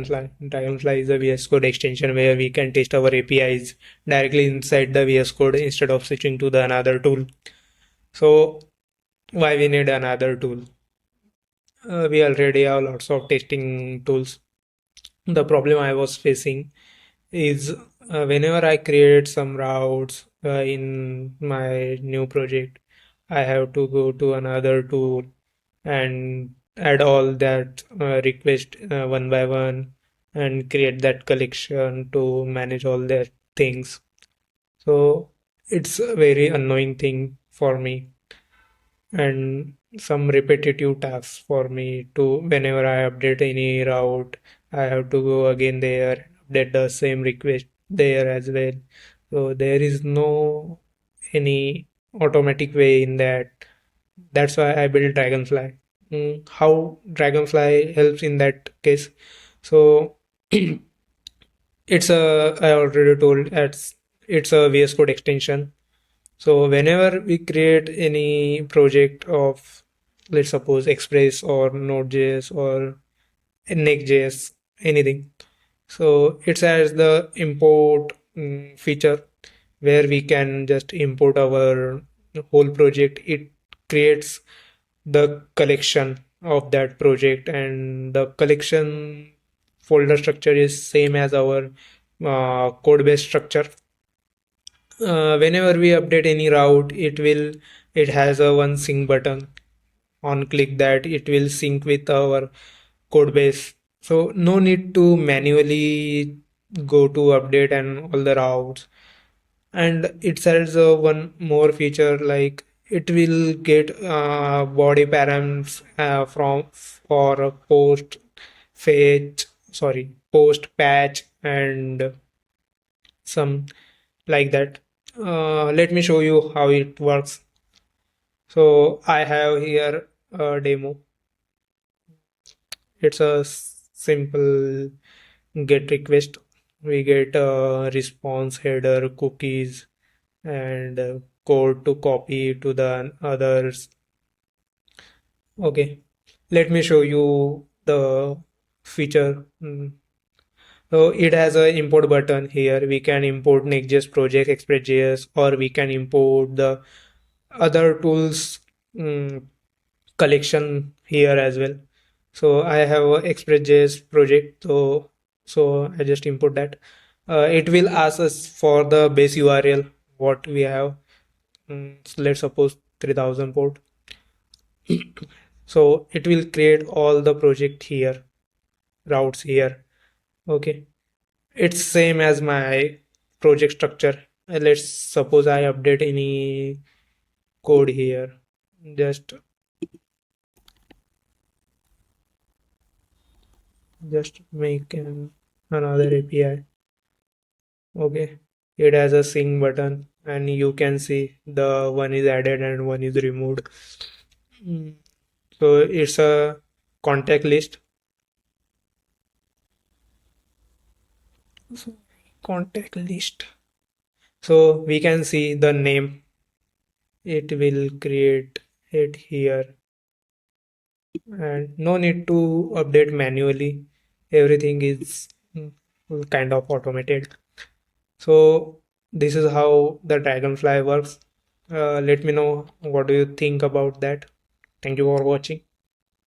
Dragonfly is a VS Code extension where we can test our APIs directly inside the VS Code instead of switching to the another tool. So why we need another tool? We already have lots of testing tools. The problem I was facing is whenever I create some routes in my new project, I have to go to another tool and add all that request one by one and create that collection to manage all their things. So it's a very annoying thing for me and some repetitive tasks for me to whenever I update any route, I have to go again there, update the same request there as well. So there is no any automatic way in that. That's why I built Dragonfly. How Dragonfly helps in that case? So I already told it's a VS Code extension. So whenever we create any project of, let's suppose Express or Node.js or Next.js, anything. So it has the import feature where we can just import our whole project. It creates the collection of that project, and the collection folder structure is same as our code base structure. Whenever we update any route, it has a one sync button. On click that, it will sync with our code base. So no need to manually go to update and all the routes. And it has one more feature, like it will get body params from for a post patch and some like that. Let me show you how it works. So I have here a demo. It's a simple get request. We get a response header, cookies, and code to copy to the others. Okay, let me show you the feature. So it has a import button here. We can import Next.js project, Express.js, or we can import the other tools collection here as well. So I have a Express.js project, so I just import that. It will ask us for the base URL what we have. So let's suppose 3000 port. So it will create all the project here, routes here. Okay, it's same as my project structure. Let's suppose I update any code here. Just make another API. Okay, it has a sync button, and you can see the one is added and one is removed. Mm. So it's a contact list. So contact list. So we can see the name. It will create it here, and no need to update manually. Everything is kind of automated. So this is how the Dragonfly works. Let me know what do you think about that. Thank you for watching.